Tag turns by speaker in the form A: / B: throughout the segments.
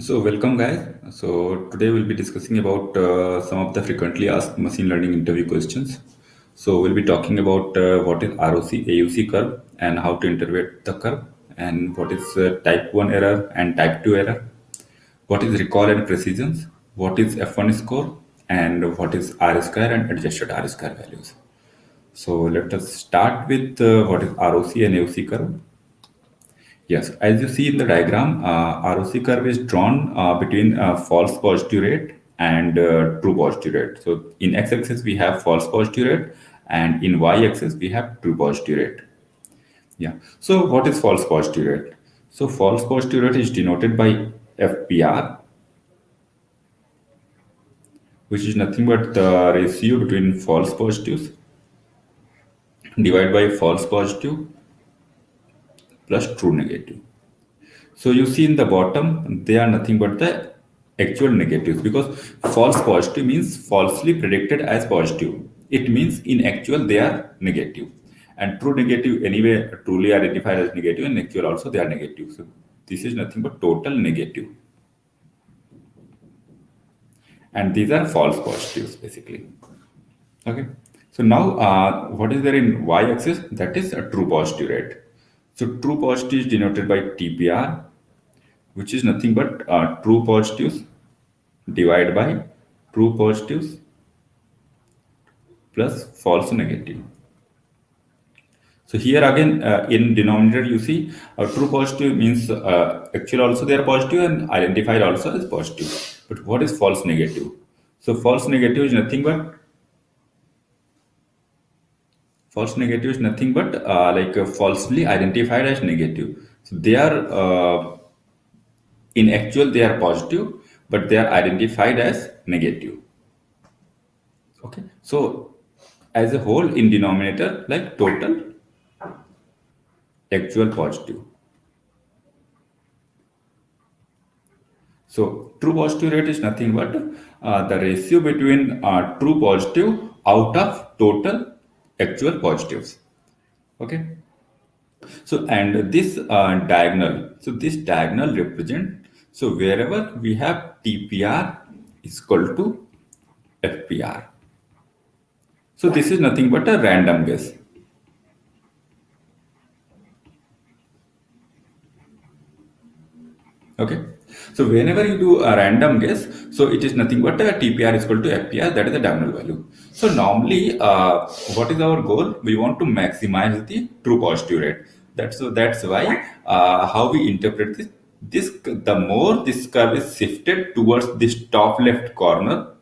A: So welcome guys. So today we'll be discussing about some of the frequently asked machine learning interview questions. So we'll be talking about what is ROC AUC curve and how to interpret the curve, and what is type 1 error and type 2 error, what is recall and precision, what is F1 score, and what is R square and adjusted R square values. So let us start with what is ROC and AUC curve. Yes, as you see in the diagram, ROC curve is drawn between false positive rate and true positive rate. So in x-axis we have false positive rate, and in y-axis we have true positive rate. Yeah. So what is false positive rate? So false positive rate is denoted by FPR, which is nothing but the ratio between false positives divided by false positive plus true negative. So you see in the bottom, they are nothing but the actual negatives, because false positive means falsely predicted as positive. It means in actual they are negative. And true negative anyway truly identified as negative, and actual also they are negative. So this is nothing but total negative. And these are false positives basically. Okay. So now what is there in y-axis? That is a true positive rate. So true positive is denoted by TPR, which is nothing but true positives divided by true positives plus false negative. So here again in denominator you see true positive means actual also they are positive and identified also as positive. But what is false negative? So false negative is nothing but falsely identified as negative. So they are in actual they are positive, but they are identified as negative. Okay. So as a whole in denominator, like total actual positive. So true positive rate is nothing but the ratio between true positive out of total actual positives. Okay. So and this diagonal, so this diagonal represent, so wherever we have TPR is equal to FPR. So this is nothing but a random guess. Okay. So whenever you do a random guess, so it is nothing but a TPR is equal to FPR, that is the diagonal value. So normally, what is our goal? We want to maximize the true positive rate. That's why how we interpret this. The more this curve is shifted towards this top left corner,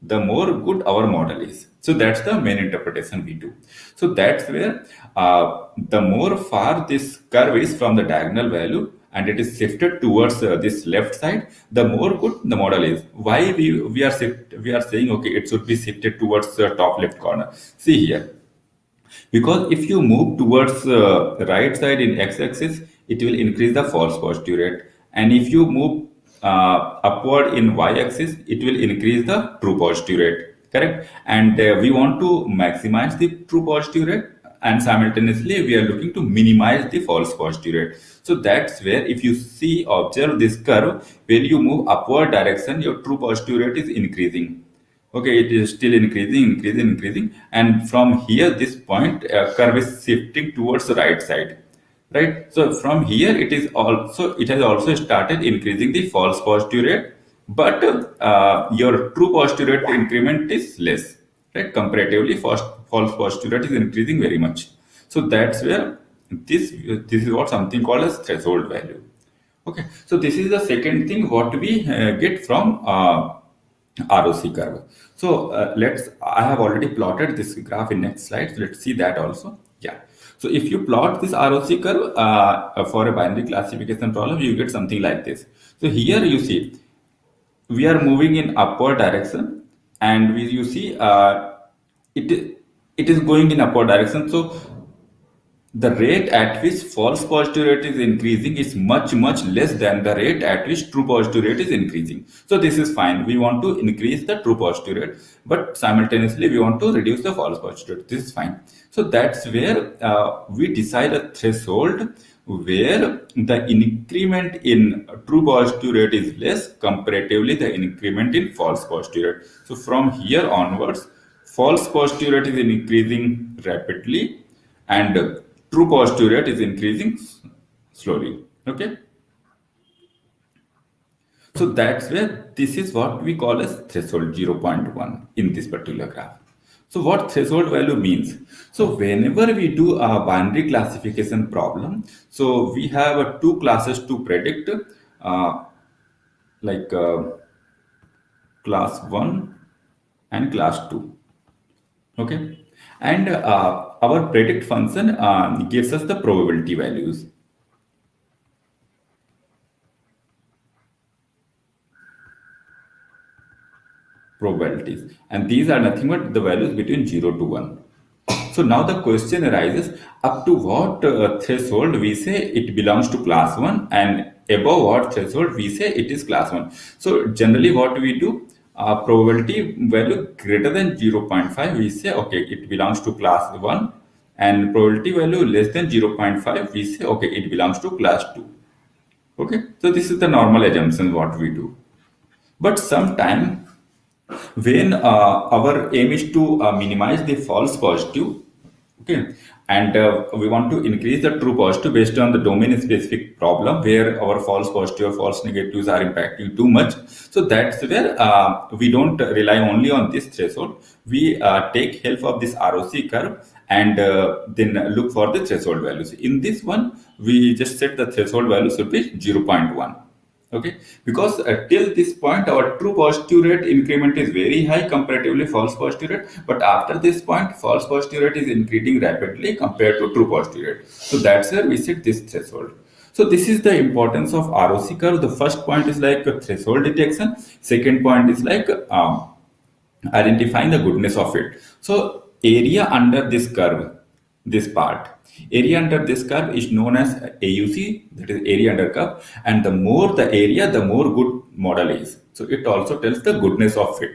A: the more good our model is. So that's the main interpretation we do. So that's where the more far this curve is from the diagonal value and it is shifted towards this left side, the more good the model is. Why we are saying okay, it should be shifted towards the top left corner. See here, because if you move towards right side in x-axis, it will increase the false positive rate, and if you move upward in y-axis, it will increase the true positive rate. Correct. And we want to maximize the true positive rate, and simultaneously we are looking to minimize the false positive rate. So that's where, if you see, observe this curve, when you move upward direction, your true positive rate is increasing. Okay, it is still increasing, and from here, this point curve is shifting towards the right side, right? So from here, it has also started increasing the false positive rate, but your true positive rate increment is less, right? Comparatively, false positive rate is increasing very much. So that's where this is what something called as threshold value. Okay, so this is the second thing what we get from ROC curve. So I have already plotted this graph in next slide. So let's see that also. Yeah. So if you plot this ROC curve for a binary classification problem, you get something like this. So here you see, we are moving in upward direction, and you see it is going in upward direction. So the rate at which false positive rate is increasing is much less than the rate at which true positive rate is increasing. So this is fine. We want to increase the true positive rate, but simultaneously we want to reduce the false positive rate. This is fine. So that's where we decide a threshold where the increment in true positive rate is less comparatively the increment in false positive rate. So from here onwards, false positive rate is increasing rapidly and true positive rate is increasing slowly. Okay. So that's where this is what we call as threshold 0.1 in this particular graph. So what threshold value means? So whenever we do a binary classification problem, so we have two classes to predict, uh, like class 1 and class 2. Okay. And our predict function gives us the probability values. Probabilities, and these are nothing but the values between 0 to 1. So now the question arises, up to what threshold we say it belongs to class 1 and above what threshold we say it is class 1. So generally what we do, probability value greater than 0.5 we say okay it belongs to class 1, and probability value less than 0.5 we say okay it belongs to class 2. Okay, so this is the normal assumption what we do. But sometime when our aim is to minimize the false positive, okay, and we want to increase the true positive based on the domain specific problem where our false positive or false negatives are impacting too much. So that's where we don't rely only on this threshold. We take help of this ROC curve and then look for the threshold values. In this one we just set the threshold value should be 0.1. Okay, because till this point our true positive rate increment is very high comparatively false positive rate, but after this point false positive rate is increasing rapidly compared to true positive rate. So that's where we set this threshold. So this is the importance of ROC curve. The first point is like threshold detection, second point is like identifying the goodness of it. So area under this curve, this part, area under this curve is known as AUC, that is area under curve, and the more the area, the more good model is. So it also tells the goodness of it.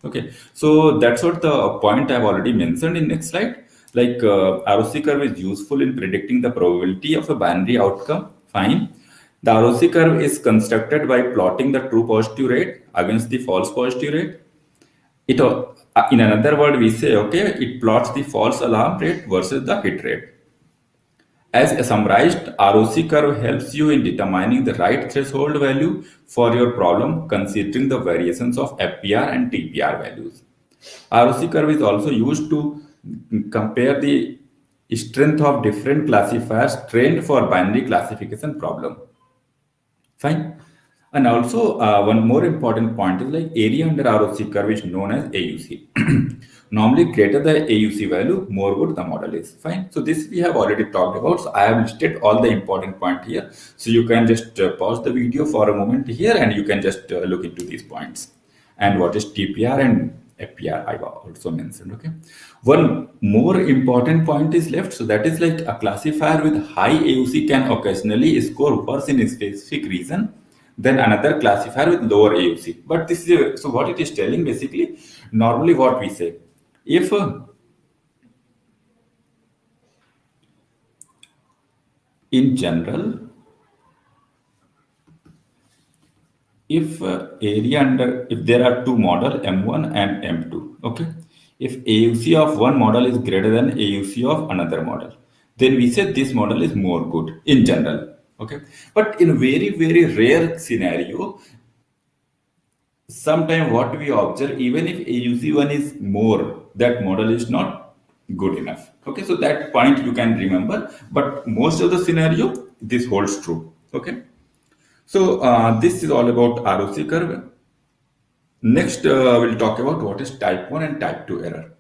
A: Okay, so that's what the point I've already mentioned in next slide. Like ROC curve is useful in predicting the probability of a binary outcome. Fine. The ROC curve is constructed by plotting the true positive rate against the false positive rate. It in another word we say okay it plots the false alarm rate versus the hit rate. As a summarized, ROC curve helps you in determining the right threshold value for your problem considering the variations of FPR and TPR values. ROC curve is also used to compare the strength of different classifiers trained for binary classification problem. Fine. And also, one more important point is like area under ROC curve is known as AUC. Normally, greater the AUC value, more good the model is. Fine. So this we have already talked about. So I have listed all the important point here. So you can just pause the video for a moment here, and you can just look into these points. And what is TPR and FPR? I also mentioned. Okay. One more important point is left. So that is like a classifier with high AUC can occasionally score worse in a specific region than another classifier with lower AUC. But this is so what it is telling basically. Normally, what we say, if in general, if area under if there are two model M1 and M2, okay, if AUC of one model is greater than AUC of another model, then we say this model is more good in general. Okay, but in very rare scenario, sometimes what we observe, even if AUC1 is more, that model is not good enough. Okay, so that point you can remember, but most of the scenario, this holds true. Okay, so this is all about ROC curve. Next, we'll talk about what is type 1 and type 2 error.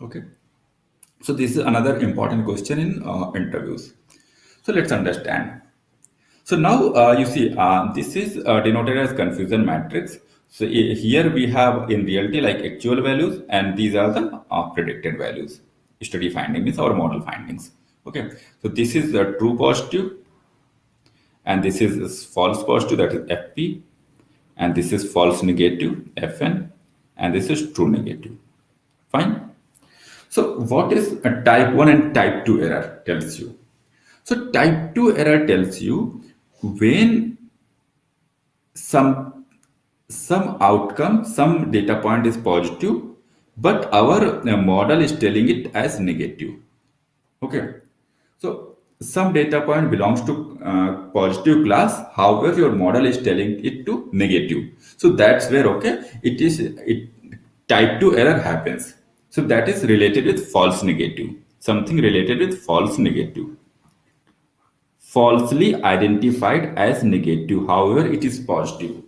A: Okay, so this is another important question in interviews. So let's understand. So now you see this is denoted as confusion matrix. So here we have in reality like actual values, and these are the predicted values. Study finding is our model findings. Okay, so this is the true positive, and this is false positive, that is FP, and this is false negative FN, and this is true negative. Fine. So what is a type 1 and type 2 error tells you? So type 2 error tells you when some some outcome, some data point is positive, but our model is telling it as negative. Okay. So some data point belongs to positive class. However, your model is telling it to negative. So that's where okay, it type 2 error happens. So that is related with false negative. Something related with false negative. Falsely identified as negative. However, it is positive.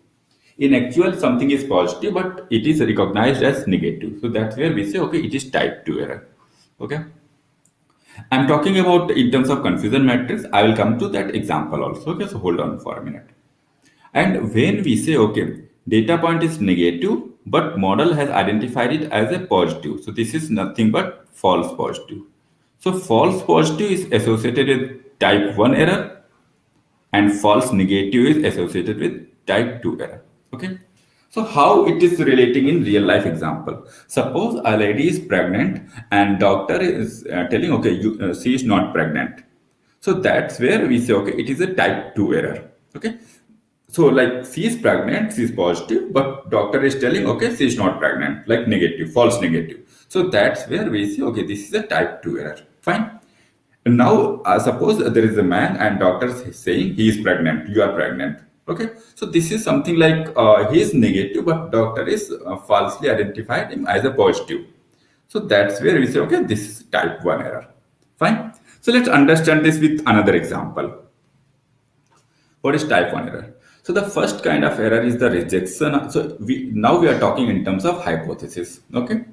A: In actual, something is positive, but it is recognized as negative. So that's where we say okay, it is type 2 error. Okay. I'm talking about in terms of confusion matrix. I will come to that example also. Okay, so hold on for a minute. And when we say, okay, data point is negative, but model has identified it as a positive. So this is nothing but false positive. So false positive is associated with type 1 error and false negative is associated with type 2 error. Okay. So how it is relating in real life example? Suppose a lady is pregnant and doctor is telling, okay, she is not pregnant. So that's where we say, okay, it is a type 2 error. Okay. So like she is pregnant, she is positive, but doctor is telling, okay, she is not pregnant, like negative, false negative. So that's where we say, okay, this is a type 2 error. Fine. Now, suppose there is a man and doctor is saying he is pregnant, you are pregnant. Okay, so this is something like he is negative, but doctor is falsely identified him as a positive. So that's where we say, okay, this is type 1 error. Fine. So let's understand this with another example. What is type 1 error? So the first kind of error is the rejection. So we are talking in terms of hypothesis. Okay.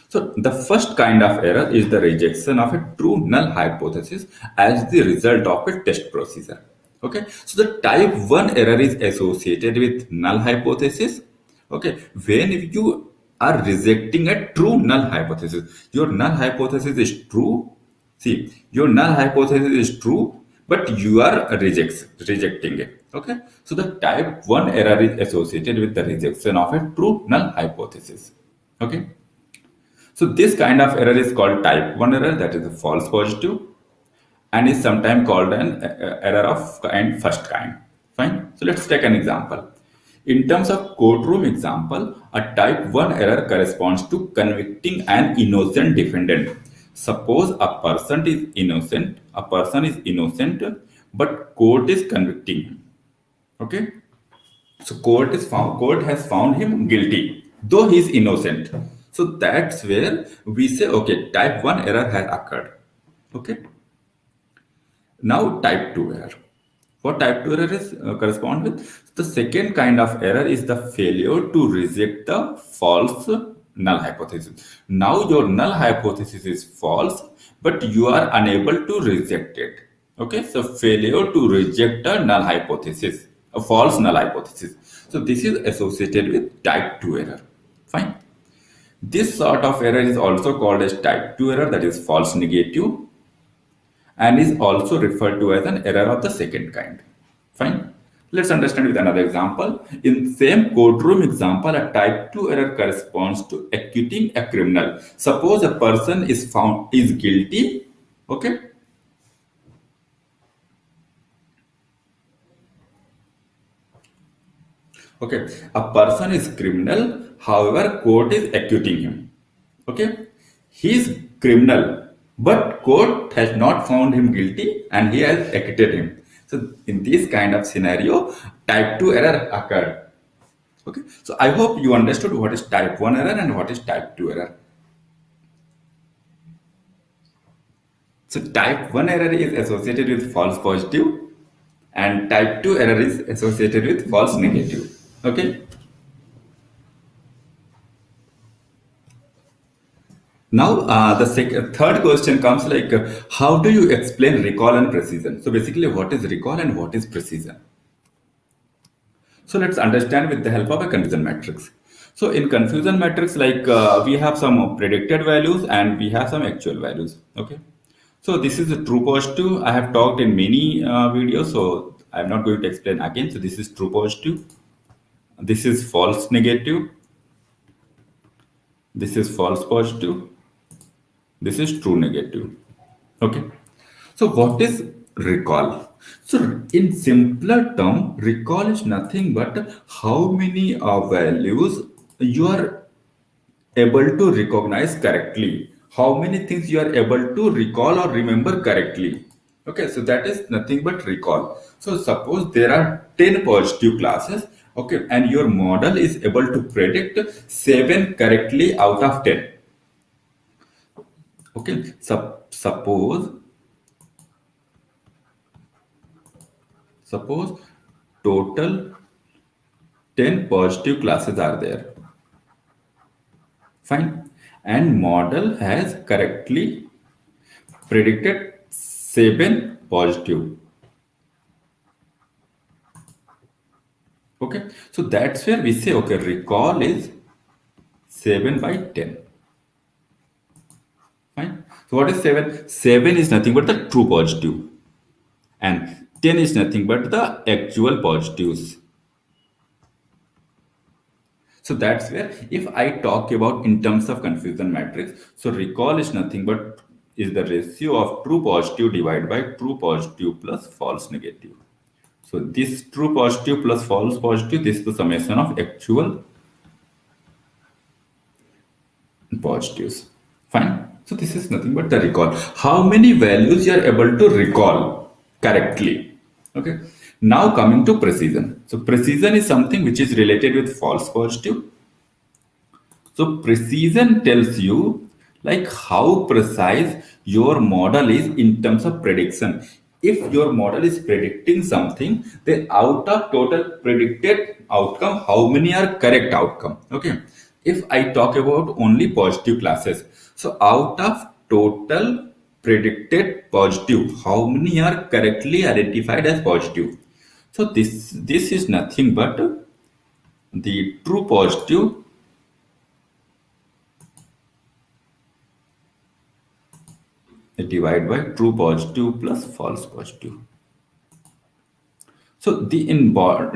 A: So the first kind of error is the rejection of a true null hypothesis as the result of a test procedure. Okay. So the type 1 error is associated with null hypothesis. Okay. When you are rejecting a true null hypothesis, your null hypothesis is true. See, your null hypothesis is true, but you are rejecting it. Okay. So the type 1 error is associated with the rejection of a true null hypothesis. Okay. So this kind of error is called type 1 error, that is a false positive, and is sometimes called an error of kind first kind. Fine. So let's take an example. In terms of courtroom example, a type 1 error corresponds to convicting an innocent defendant. Suppose a person is innocent, but court is convicting him. Okay. So court has found him guilty, though he is innocent. So that's where we say, okay, type 1 error has occurred. Okay. Now type 2 error. What type 2 error is correspond with? The second kind of error is the failure to reject the false null hypothesis. Now your null hypothesis is false, but you are unable to reject it. Okay, so failure to reject a null hypothesis, a false null hypothesis. So this is associated with type 2 error. Fine. This sort of error is also called as type 2 error, that is false negative, and is also referred to as an error of the second kind. Fine. Let's understand with another example. In same courtroom example, a type 2 error corresponds to acquitting a criminal. Suppose a person is found is guilty. Okay. Okay. A person is criminal. However, court is acquitting him. Okay. He is criminal, but court has not found him guilty and he has acquitted him. So in this kind of scenario, type 2 error occurred. Okay. So I hope you understood what is type 1 error and what is type 2 error. So type 1 error is associated with false positive and type 2 error is associated with false negative. Okay. Now, third question comes like, how do you explain recall and precision? So basically, what is recall and what is precision? So let's understand with the help of a confusion matrix. So in confusion matrix, like we have some predicted values and we have some actual values. Okay. So this is a true positive. I have talked in many videos, so I'm not going to explain again. So this is true positive. This is false negative. This is false positive. This is true negative. Okay. So what is recall. So, in simpler term, recall is nothing but how many values you are able to recognize correctly. How many things you are able to recall or remember correctly. Okay, so that is nothing but recall. So, suppose there are 10 positive classes, okay, and your model is able to predict 7 correctly out of 10. Okay, suppose total 10 positive classes are there. Fine. And model has correctly predicted 7 positive. Okay. So that's where we say, okay, recall is 7 by 10. Fine. So what is 7? 7 is nothing but the true positive. And 10 is nothing but the actual positives. So that's where if I talk about in terms of confusion matrix, so recall is nothing but is the ratio of true positive divided by true positive plus false negative. So this true positive plus false positive, this is the summation of actual positives. Fine. So this is nothing but the recall. How many values you are able to recall correctly? Okay. Now coming to precision. So precision is something which is related with false positive. So precision tells you like how precise your model is in terms of prediction. If your model is predicting something, then out of total predicted outcome, how many are correct outcome? Okay. If I talk about only positive classes, so out of total predicted positive, how many are correctly identified as positive? So this is nothing but the true positive divide by true positive plus false positive. So the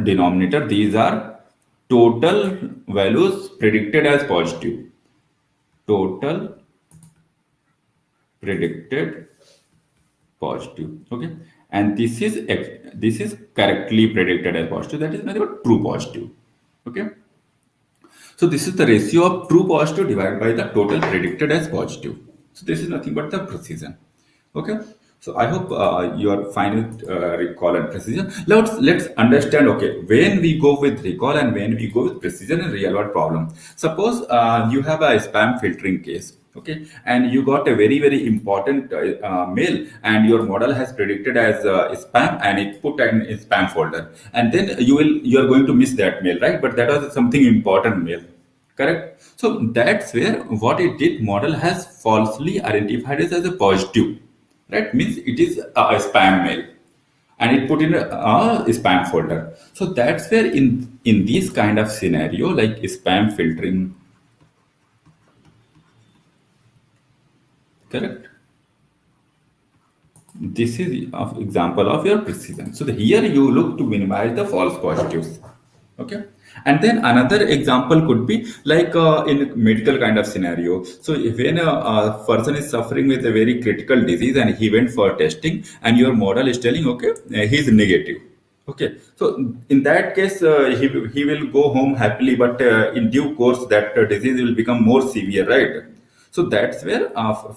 A: denominator, these are total values predicted as positive. Total predicted positive. Okay, and this is correctly predicted as positive. That is nothing but true positive. Okay. So this is the ratio of true positive divided by the total predicted as positive. So this is nothing but the precision. Okay. So I hope you are fine with recall and precision. Let's understand. Okay, when we go with recall and when we go with precision in real world problem. Suppose you have a spam filtering case. Okay, and you got a very important mail, and your model has predicted as spam, and it put in spam folder, and then you are going to miss that mail, right? But that was something important mail, correct? So that's where what it did, model has falsely identified it as a positive, right? Means it is a spam mail, and it put in a spam folder. So that's where in this kind of scenario, like spam filtering, correct, this is of example of your precision. So here you look to minimize the false positives. Okay. And then another example could be like in medical kind of scenario. So if when a person is suffering with a very critical disease and he went for testing, and your model is telling, okay, he is negative. Okay. So in that case, he will go home happily, but in due course that disease will become more severe, right? So that's where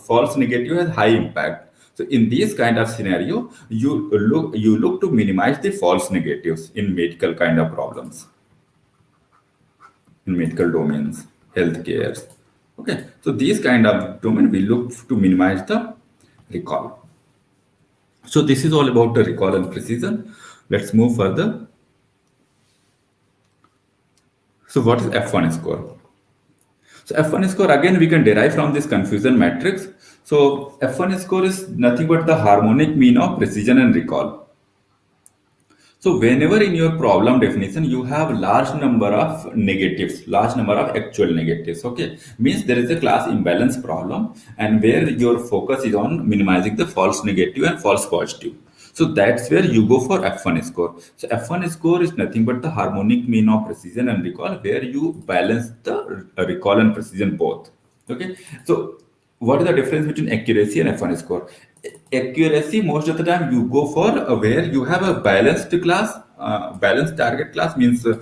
A: false negative has high impact. So in this kind of scenario, you look to minimize the false negatives in medical kind of problems, in medical domains, healthcare. Okay, so these kind of domain we look to minimize the recall. So this is all about the recall and precision. Let's move further. So what is F1 score? So F1 score again we can derive from this confusion matrix. So F1 score is nothing but the harmonic mean of precision and recall. So whenever in your problem definition you have large number of negatives, large number of actual negatives, okay, means there is a class imbalance problem, and where your focus is on minimizing the false negative and false positive. So that's where you go for F1 score. So F1 score is nothing but the harmonic mean of precision and recall, where you balance the recall and precision both. Okay, so what is the difference between accuracy and F1 score? accuracy, most of the time you go for where you have a balanced class. Balanced target class means the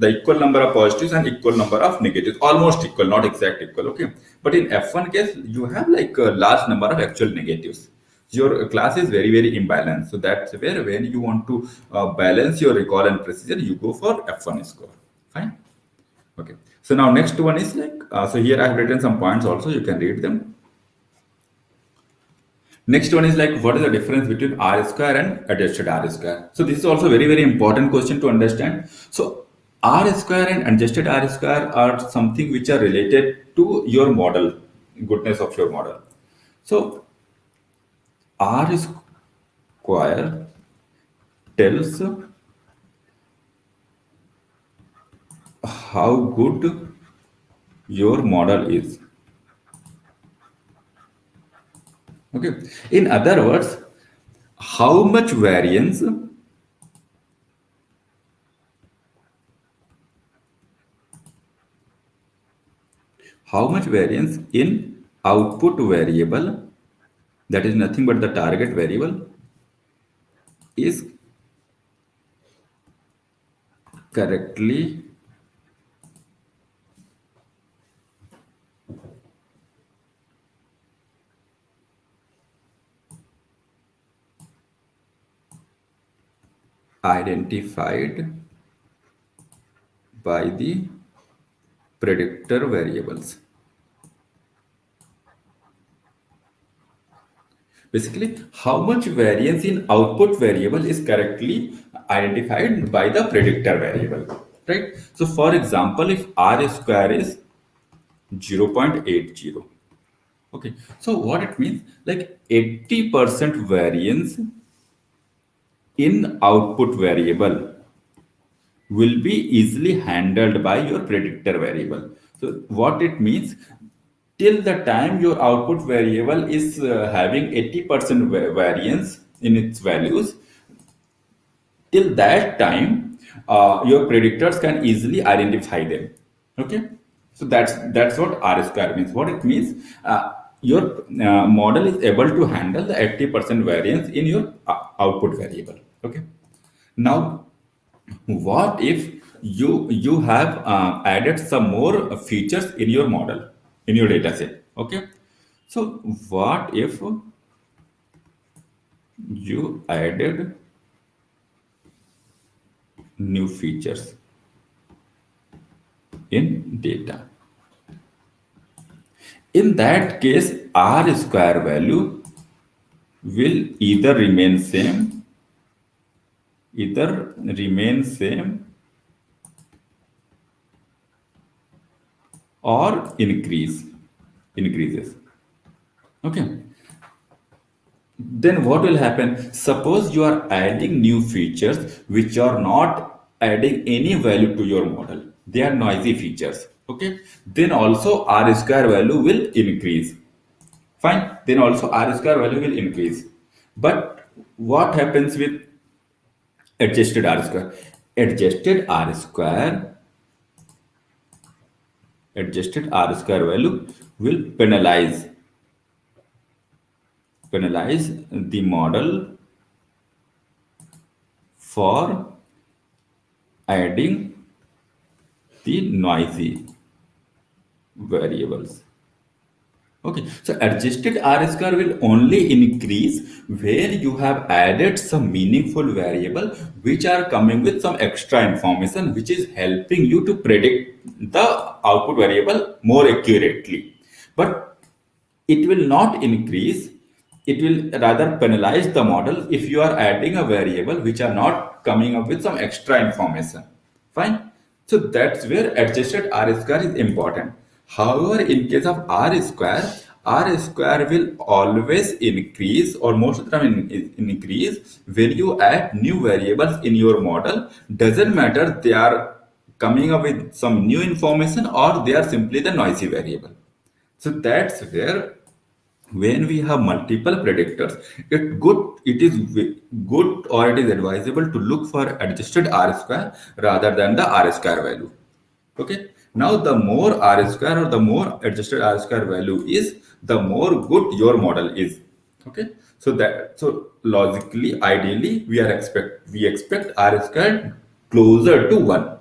A: equal number of positives and equal number of negatives, almost equal, not exact equal. Okay, but in F1 case you have like a large number of actual negatives. Your class is very imbalanced, so that's where when you want to balance your recall and precision, you go for F1 score. Fine. Okay, so now next one is like so here I have written some points also, you can read them. Next one is like, what is the difference between R square and adjusted R square? So this is also very important question to understand. So R square and adjusted R square are something which are related to your model, goodness of your model. So R square tells how good your model is. Okay. In other words, how much variance in output variable, that is nothing but the target variable, is correctly identified by the predictor variables. Basically, how much variance in output variable is correctly identified by the predictor variable, right? So for example, if R square is 0.80, okay, so what it means, like 80% variance in output variable will be easily handled by your predictor variable. So what it means, till the time your output variable is having 80% variance in its values, till that time your predictors can easily identify them. Okay, so that's what R square means. What it means, your model is able to handle the 80% variance in your output variable. Okay, now what if you have added some more features in your model, in your data set? Okay, so what if you added new features in data? In that case, R square value will either remain same or increases. Okay, then what will happen? Suppose you are adding new features which are not adding any value to your model, they are noisy features. Okay, then also R square value will increase. Fine, then also R square value will increase. But what happens with adjusted R square? Adjusted R square value will penalize the model for adding the noisy variables. Okay, so adjusted R square will only increase where you have added some meaningful variable which are coming with some extra information which is helping you to predict the output variable more accurately. But it will not increase, it will rather penalize the model if you are adding a variable which are not coming up with some extra information. Fine. So that's where adjusted R square is important. However, in case of R square will always increase, or most of the time increase when you add new variables in your model. Doesn't matter they are coming up with some new information or they are simply the noisy variable. So that's where when we have multiple predictors, it is good or it is advisable to look for adjusted R square rather than the R square value. Okay. Now the more R square or the more adjusted R square value is, the more good your model is. Okay, so logically, ideally, we expect R squared closer to 1.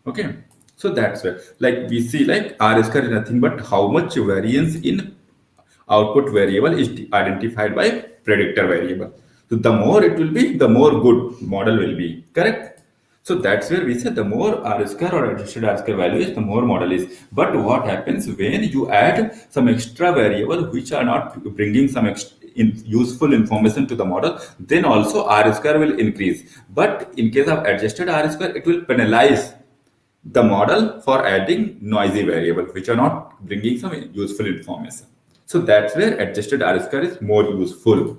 A: Okay, so that's where, like, we see, like, R square is nothing but how much variance in output variable is identified by predictor variable. So the more it will be, the more good model will be. Correct. So that's where we say the more R square or adjusted R square value is, the more model is. But what happens when you add some extra variable which are not bringing some useful information to the model? Then also R square will increase. But in case of adjusted R square, it will penalize the model for adding noisy variables which are not bringing some useful information. So that's where adjusted R square is more useful.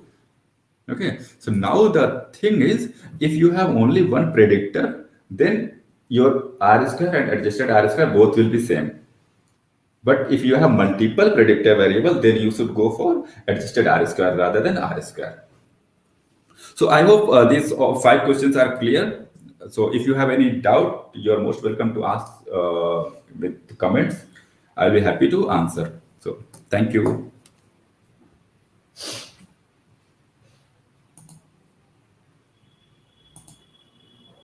A: Okay, so now the thing is, if you have only one predictor, then your R square and adjusted R square both will be same. But if you have multiple predictor variable, then you should go for adjusted R square rather than R square. So I hope these 5 questions are clear. So if you have any doubt, you're most welcome to ask with comments. I'll be happy to answer. So thank you.